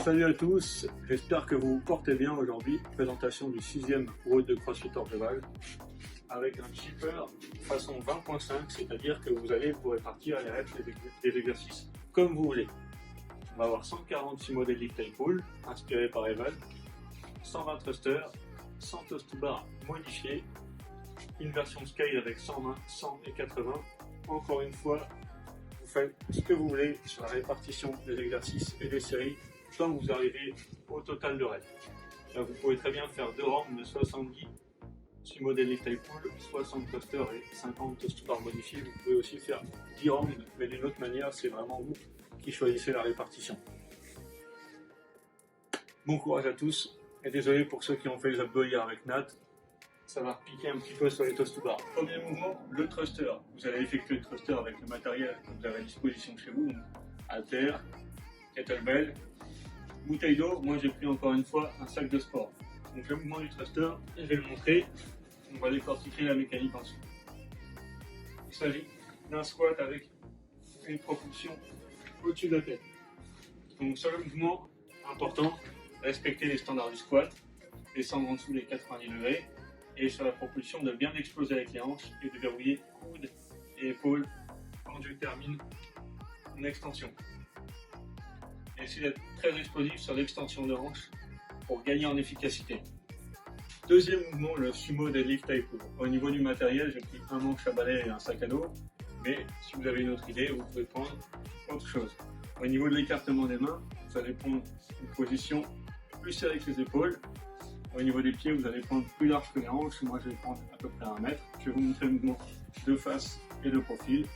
Salut à tous, j'espère que vous vous portez bien aujourd'hui. Présentation du 6e World de CrossFit Orgeval avec un chipper façon 20.5, c'est-à-dire que vous allez vous répartir les reps des exercices comme vous voulez. On va avoir 146 modèles lift and pull inspirés par Evan, 120 thrusters, 100 toes to bar modifiés, une version scale avec 120, 100 et 80. Encore une fois, vous faites ce que vous voulez sur la répartition des exercices et des séries tant que vous arrivez au total de reps. Là, vous pouvez très bien faire 2 rounds de 70 sur modèle lift and pull, 60 thrusters et 50 toes to bar modifiés. Vous pouvez aussi faire 10 rounds, mais d'une autre manière, c'est vraiment vous qui choisissez la répartition. Bon courage à tous, et désolé pour ceux qui ont fait les abdos hier avec Nat. Ça va piquer un petit peu sur les toes to bar. Premier mouvement, le thruster. Vous allez effectuer le thruster avec le matériel que vous avez à disposition chez vous, halter, kettlebell, bouteille d'eau. Moi j'ai pris encore une fois un sac de sport. Donc le mouvement du thruster, je vais le montrer. On va décortiquer la mécanique ensuite. Il s'agit d'un squat avec une propulsion au-dessus de la tête. Donc sur le mouvement, important, respecter les standards du squat, descendre en dessous des 90 degrés, et sur la propulsion de bien exploser avec les hanches et de verrouiller coudes et épaules quand je termine mon extension. Essayez d'être très explosif sur l'extension de hanches pour gagner en efficacité. Deuxième mouvement, le sumo deadlift and pull. Au niveau du matériel, j'ai pris un manche à balai et un sac à dos, mais si vous avez une autre idée, vous pouvez prendre autre chose. Au niveau de l'écartement des mains, vous allez prendre une position plus serrée que les épaules. Au niveau des pieds, vous allez prendre plus large que les hanches. Moi, je vais prendre à peu près 1 mètre. Je vais vous montrer le mouvement de face et de profil.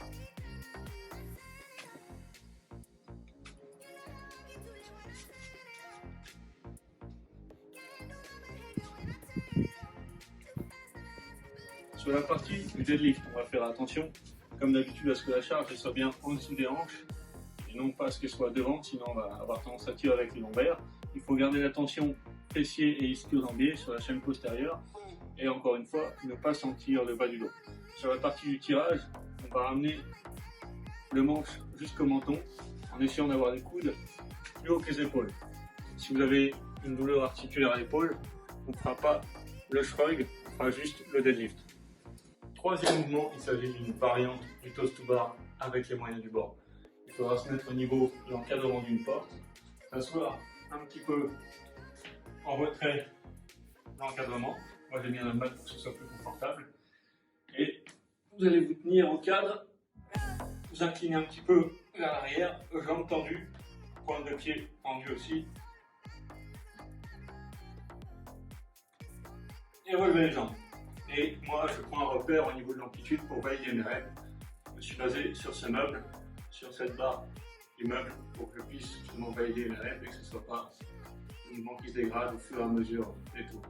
Sur la partie du deadlift, on va faire attention, comme d'habitude, à ce que la charge soit bien en dessous des hanches et non pas à ce qu'elle soit devant, sinon on va avoir tendance à tirer avec les lombaires. Il faut garder la tension fessier et ischio-jambier sur la chaîne postérieure et encore une fois, ne pas sentir le bas du dos. Sur la partie du tirage, on va ramener le manche jusqu'au menton en essayant d'avoir les coudes plus haut que les épaules. Si vous avez une douleur articulaire à l'épaule, on ne fera pas le shrug, on fera juste le deadlift. Troisième mouvement, il s'agit d'une variante du toes to bar avec les moyens du bord. Il faudra se mettre au niveau de l'encadrement d'une porte, s'asseoir un petit peu en retrait de l'encadrement. Moi j'ai mis un mat pour que ce soit plus confortable. Et vous allez vous tenir au cadre, vous incliner un petit peu vers l'arrière, jambes tendues, pointe de pied tendue aussi. Et relevez les jambes. Et moi, je prends un repère au niveau de l'amplitude pour valider mes reps. Je me suis basé sur ce meuble, sur cette barre du meuble, pour que je puisse justement valider mes reps et que ce ne soit pas un mouvement qui se dégrade au fur et à mesure des tours.